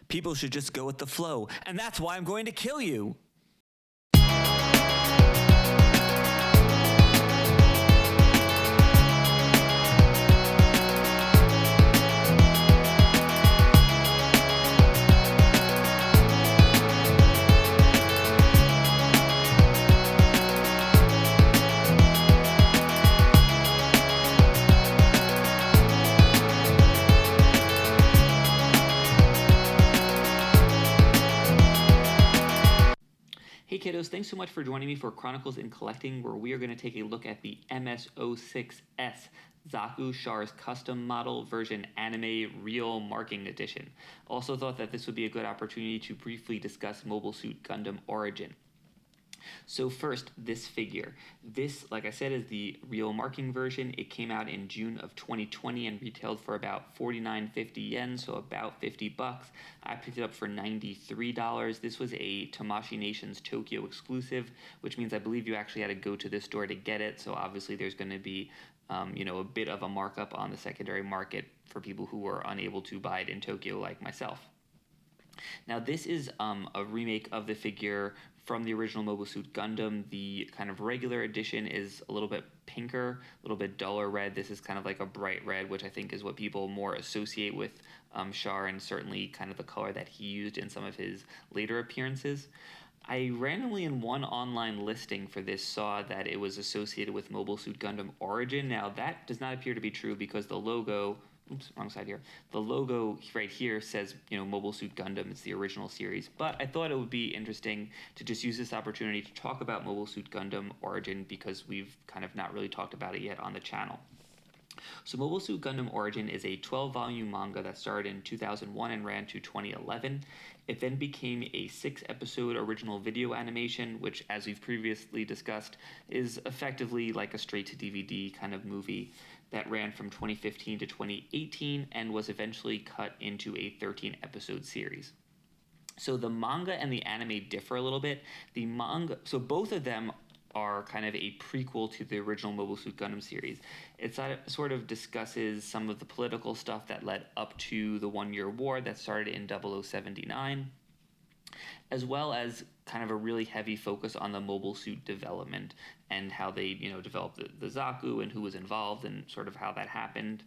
People should just go with the flow, and that's why I'm going to kill you. Hey kiddos, thanks so much for joining me for Chronicles in Collecting, where we are going to take a look at the MS-06S Zaku Char's custom model version A.N.I.M.E Real Marking Edition. Also thought that this would be a good opportunity to briefly discuss Mobile Suit Gundam Origin. So first, this figure. This, like I said, is the real marking version. It came out in June of 2020 and retailed for about 49.50 yen, so about 50 bucks. I picked it up for $93. This was a Tamashii Nations Tokyo exclusive, which means I believe you actually had to go to this store to get it. So obviously there's going to be a bit of a markup on the secondary market for people who were unable to buy it in Tokyo like myself. Now this is a remake of the figure from the original Mobile Suit Gundam. The kind of regular edition is a little bit pinker, a little bit duller red. This is kind of like a bright red, which I think is what people more associate with Char, and certainly kind of the color that he used in some of his later appearances. I randomly in one online listing for this saw that it was associated with Mobile Suit Gundam Origin. Now that does not appear to be true because the logo, oops, wrong side here. The logo right here says, Mobile Suit Gundam. It's the original series. But I thought it would be interesting to just use this opportunity to talk about Mobile Suit Gundam Origin because we've kind of not really talked about it yet on the channel. So Mobile Suit Gundam Origin is a 12-volume manga that started in 2001 and ran to 2011. It then became a 6-episode original video animation, which, as we've previously discussed, is effectively like a straight-to-DVD kind of movie that ran from 2015 to 2018 and was eventually cut into a 13-episode series. So the manga and the anime differ a little bit. The manga, so both of them are kind of a prequel to the original Mobile Suit Gundam series. It sort of discusses some of the political stuff that led up to the One-Year War that started in 0079, as well as kind of a really heavy focus on the mobile suit development and how they, developed the Zaku and who was involved and sort of how that happened.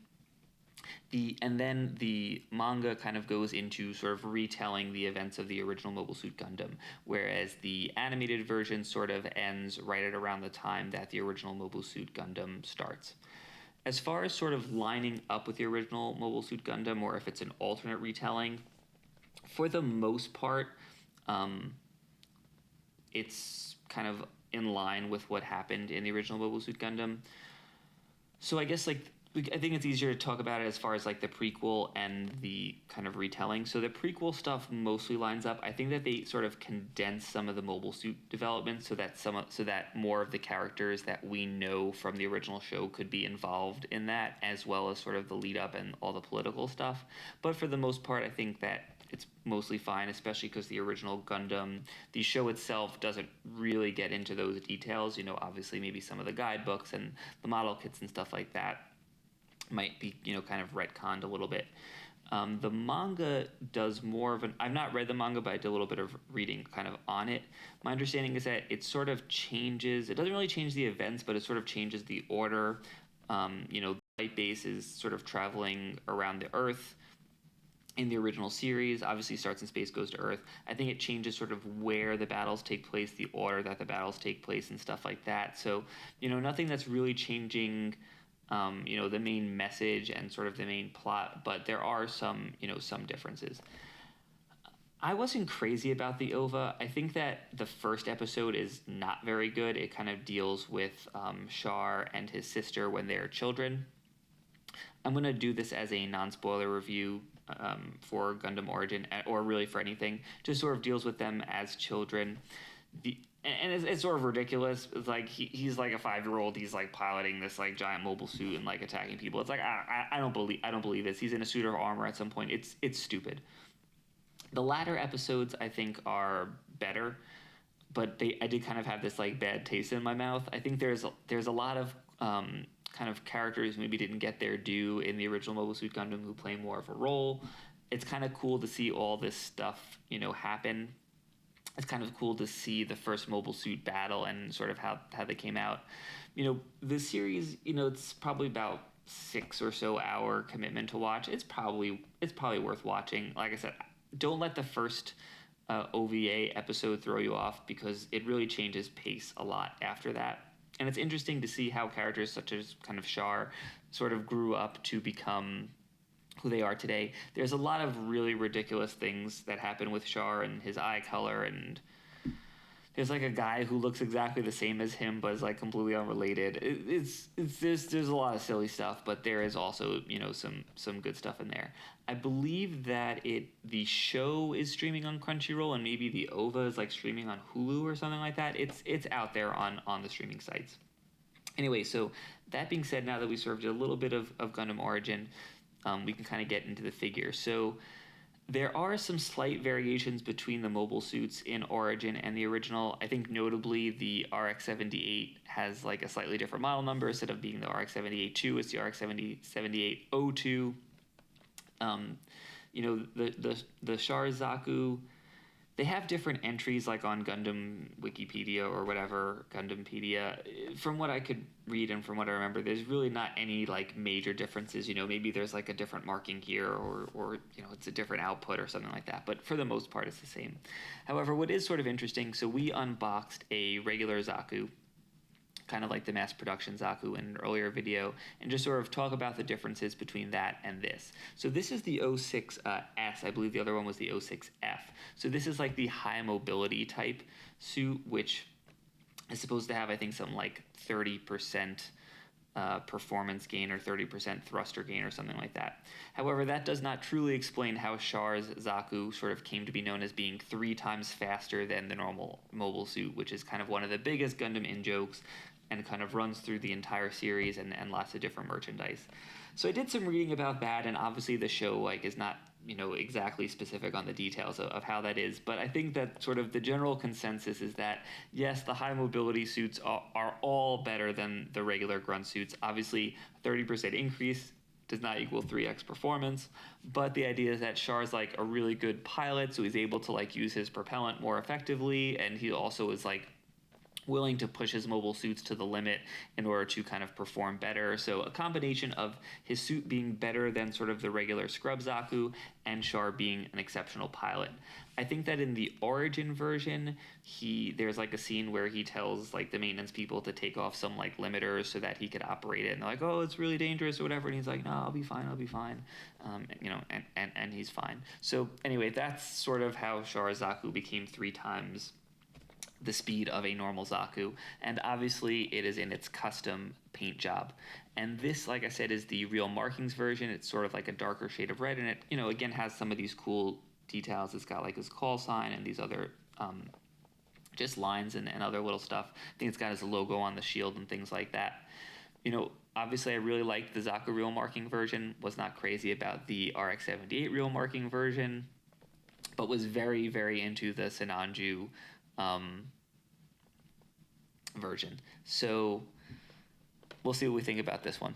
And then the manga kind of goes into sort of retelling the events of the original Mobile Suit Gundam, whereas the animated version sort of ends right at around the time that the original Mobile Suit Gundam starts. As far as sort of lining up with the original Mobile Suit Gundam, or if it's an alternate retelling, for the most part, it's kind of in line with what happened in the original Mobile Suit Gundam. So I guess I think it's easier to talk about it as far as like the prequel and the kind of retelling. So the prequel stuff mostly lines up. I think that they sort of condense some of the mobile suit development so that more of the characters that we know from the original show could be involved in that, as well as sort of the lead up and all the political stuff. But for the most part, I think that it's mostly fine, especially because the original Gundam, the show itself doesn't really get into those details. Obviously maybe some of the guidebooks and the model kits and stuff like that might be, kind of retconned a little bit. The manga does more of I've not read the manga, but I did a little bit of reading kind of on it. My understanding is that it sort of changes, it doesn't really change the events, but it sort of changes the order. The light base is sort of traveling around the Earth in the original series. Obviously starts in space, goes to Earth. I think it changes sort of where the battles take place, the order that the battles take place and stuff like that. So, nothing that's really changing the main message and sort of the main plot, but there are some differences. I wasn't crazy about the OVA. I think that the first episode is not very good. It kind of deals with Char and his sister when they're children. I'm going to do this as a non-spoiler review for Gundam Origin, or really for anything. Just sort of deals with them as children. And it's sort of ridiculous. It's like he's like a 5-year-old. He's like piloting this like giant mobile suit and like attacking people. It's like I don't believe this. He's in a suit of armor at some point. It's stupid. The latter episodes I think are better, but I did kind of have this like bad taste in my mouth. I think there's a lot of kind of characters maybe didn't get their due in the original Mobile Suit Gundam who play more of a role. it's kind of cool to see all this stuff, happen. It's kind of cool to see the first mobile suit battle and sort of how they came out. The series, it's probably about 6 or so hour commitment to watch. It's probably worth watching. Like I said, don't let the first OVA episode throw you off, because it really changes pace a lot after that. And it's interesting to see how characters such as kind of Char sort of grew up to become who they are today. There's a lot of really ridiculous things that happen with Char and his eye color, and there's like a guy who looks exactly the same as him but is like completely unrelated. There's a lot of silly stuff, but there is also some good stuff in there. I believe that the show is streaming on Crunchyroll, and maybe the OVA is like streaming on Hulu or something like that. It's out there on the streaming sites. Anyway, so that being said, now that we served you a little bit of Gundam Origin, we can kind of get into the figure. So there are some slight variations between the mobile suits in Origin and the original. I think notably the RX-78 has like a slightly different model number. Instead of being the RX-78-2, it's the RX-78-02. The Char Zaku, they have different entries like on Gundam Wikipedia or whatever, Gundampedia. From what I could read and from what I remember, there's really not any like major differences. Maybe there's like a different marking here, or it's a different output or something like that. But for the most part, it's the same. However, what is sort of interesting, so we unboxed a regular Zaku, kind of like the mass production Zaku in an earlier video, and just sort of talk about the differences between that and this. So this is the 06S. I believe the other one was the 06F. So this is like the high mobility type suit, which is supposed to have, I think, something like 30% performance gain or 30% thruster gain or something like that. However, that does not truly explain how Char's Zaku sort of came to be known as being 3 times faster than the normal mobile suit, which is kind of one of the biggest Gundam in-jokes and kind of runs through the entire series and lots of different merchandise. So I did some reading about that, and obviously the show like is not exactly specific on the details of how that is, but I think that sort of the general consensus is that yes, the high mobility suits are all better than the regular grunt suits. Obviously 30% increase does not equal 3x performance, but the idea is that Char's like a really good pilot, so he's able to like use his propellant more effectively, and he also is like willing to push his mobile suits to the limit in order to kind of perform better. So a combination of his suit being better than sort of the regular scrub Zaku, and Char being an exceptional pilot. I think that in the Origin version, there's like a scene where he tells like the maintenance people to take off some like limiters so that he could operate it, and they're like, oh, it's really dangerous or whatever, and he's like, no, I'll be fine. And he's fine. So anyway, that's sort of how Char Zaku became 3 times the speed of a normal Zaku, and obviously it is in its custom paint job. And this, like I said, is the real markings version. It's sort of like a darker shade of red, and it, again, has some of these cool details. It's got like his call sign and these other just lines and other little stuff. I think it's got his logo on the shield and things like that. Obviously I really liked the Zaku real marking version, was not crazy about the RX-78 real marking version, but was very, very into the Sinanju version. So we'll see what we think about this one.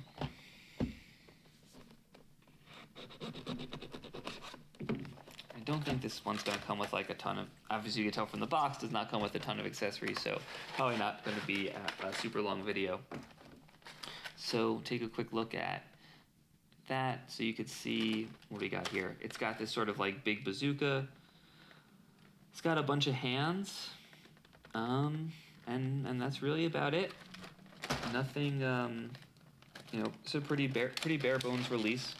I don't think this one's going to come with like a ton of, obviously you can tell from the box, does not come with a ton of accessories, so probably not going to be a super long video. So take a quick look at that so you could see what we got here. It's got this sort of like big bazooka. It's got a bunch of hands, and that's really about it. Nothing, it's a pretty bare bones release.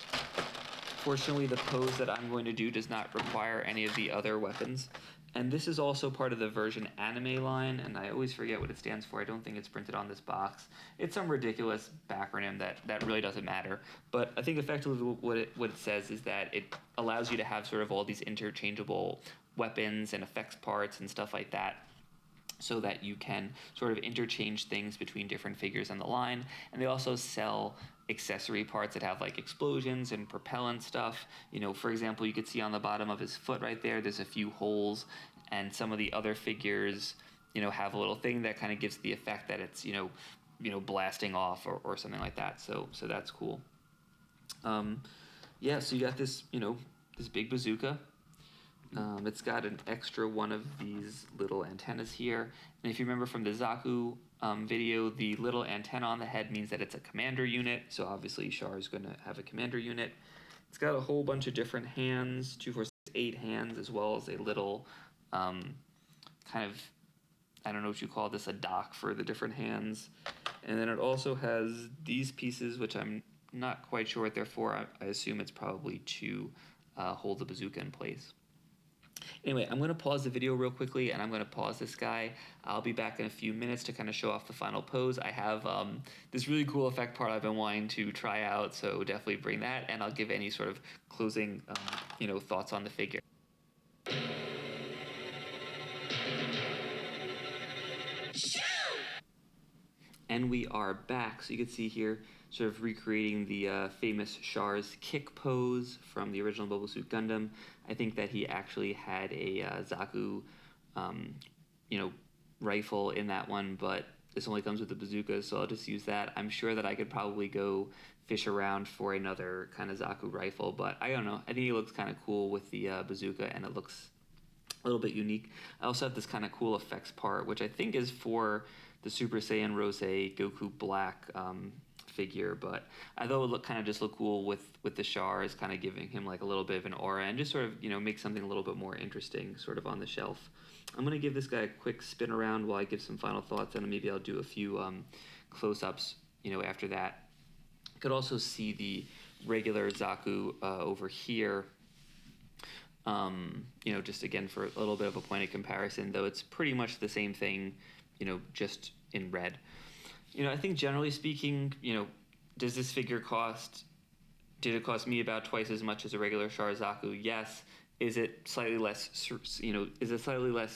Fortunately, the pose that I'm going to do does not require any of the other weapons. And this is also part of the version A.N.I.M.E line, and I always forget what it stands for. I don't think it's printed on this box. It's some ridiculous backronym that really doesn't matter. But I think effectively what it says is that it allows you to have sort of all these interchangeable weapons and effects parts and stuff like that, so that you can sort of interchange things between different figures on the line. And they also sell accessory parts that have like explosions and propellant stuff. For example, you could see on the bottom of his foot right there's a few holes, and some of the other figures, have a little thing that kind of gives the effect that it's, blasting off or something like that. So that's cool. So you got this, his big bazooka. It's got an extra one of these little antennas here. And if you remember from the Zaku video, the little antenna on the head means that it's a commander unit. So obviously Char is going to have a commander unit. It's got a whole bunch of different hands, 2, 4, 6, 8 hands, as well as a little kind of, I don't know what you call this, a dock for the different hands. And then it also has these pieces, which I'm not quite sure what they're for. I assume it's probably to hold the bazooka in place. Anyway, I'm going to pause the video real quickly, and I'm going to pause this guy. I'll be back in a few minutes to kind of show off the final pose. I have this really cool effect part I've been wanting to try out, so definitely bring that, and I'll give any sort of closing thoughts on the figure. And we are back. So you can see here, sort of recreating the famous Char's kick pose from the original Mobile Suit Gundam. I think that he actually had a Zaku, rifle in that one, but this only comes with the bazooka, so I'll just use that. I'm sure that I could probably go fish around for another kind of Zaku rifle, but I don't know. I think he looks kind of cool with the bazooka, and it looks a little bit unique. I also have this kind of cool effects part, which I think is for the Super Saiyan Rose Goku Black figure, but I thought it would kind of just look cool with the Char, is kind of giving him like a little bit of an aura and just sort of make something a little bit more interesting sort of on the shelf. I'm going to give this guy a quick spin around while I give some final thoughts, and maybe I'll do a few close-ups after that. You could also see the regular Zaku over here. Just again for a little bit of a point of comparison, though it's pretty much the same thing, just in red. I think generally speaking, does this figure did it cost me about twice as much as a regular Char Zaku? Yes. Is it slightly less,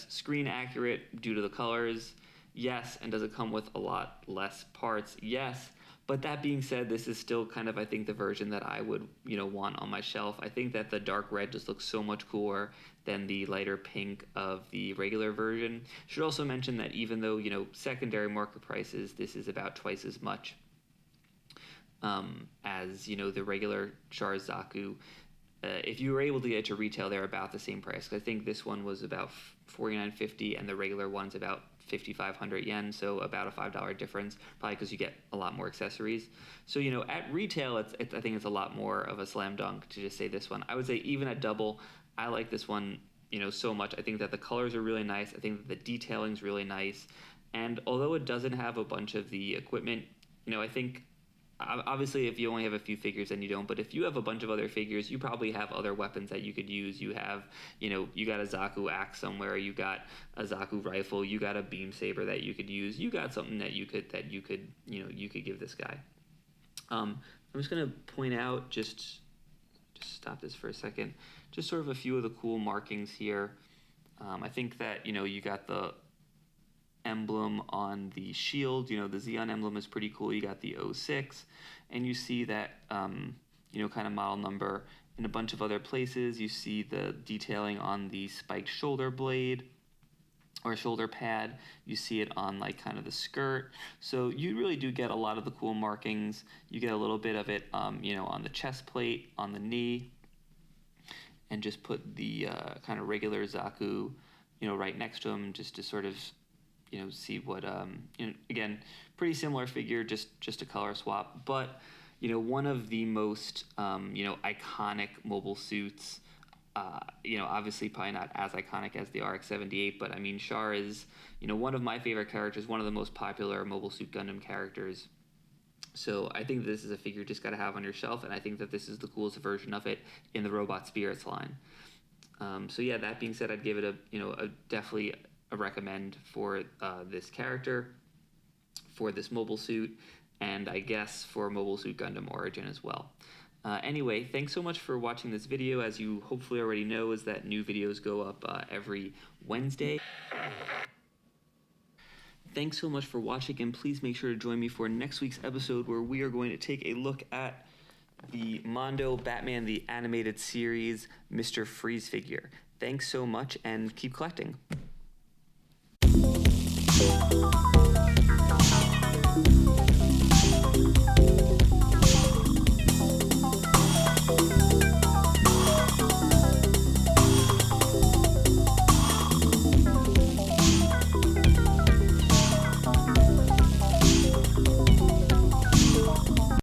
screen accurate due to the colors? Yes. And does it come with a lot less parts? Yes. But that being said, this is still kind of, I think, the version that I would, want on my shelf. I think that the dark red just looks so much cooler than the lighter pink of the regular version. Should also mention that even though, secondary market prices, this is about twice as much as, the regular Char Zaku. If you were able to get it to retail, they're about the same price. I think this one was about $49.50 and the regular one's about 5,500 yen, so about a $5 difference, probably because you get a lot more accessories. So, at retail, I think it's a lot more of a slam dunk to just say this one. I would say even at double, I like this one, so much. I think that the colors are really nice. I think that the detailing's really nice. And although it doesn't have a bunch of the equipment, I think obviously if you only have a few figures then you don't, but if you have a bunch of other figures, you probably have other weapons that you could use. You have, you got a Zaku axe somewhere, you got a Zaku rifle, you got a beam saber that you could use, you got something that you could give this guy. I'm just going to point out, just stop this for a second, just sort of a few of the cool markings here. I think that, you got the emblem on the shield, the Xeon emblem is pretty cool. You got the 06, and you see that, kind of model number in a bunch of other places. You see the detailing on the spiked shoulder blade or shoulder pad. You see it on like kind of the skirt. So you really do get a lot of the cool markings. You get a little bit of it, on the chest plate, on the knee, and just put the kind of regular Zaku, right next to him, just to sort of see what, again, pretty similar figure, just a color swap. But, one of the most, iconic mobile suits, obviously probably not as iconic as the RX-78, but I mean, Char is, one of my favorite characters, one of the most popular Mobile Suit Gundam characters. So I think this is a figure you just got to have on your shelf, and I think that this is the coolest version of it in the Robot Spirits line. So yeah, that being said, I'd give it a definitely a recommend for this character, for this mobile suit, and I guess for Mobile Suit Gundam Origin as well. Anyway, thanks so much for watching this video. As you hopefully already know, is that new videos go up every Wednesday. Thanks so much for watching, and please make sure to join me for next week's episode, where we are going to take a look at the Mondo Batman the Animated Series Mr. Freeze figure. Thanks so much, and keep collecting.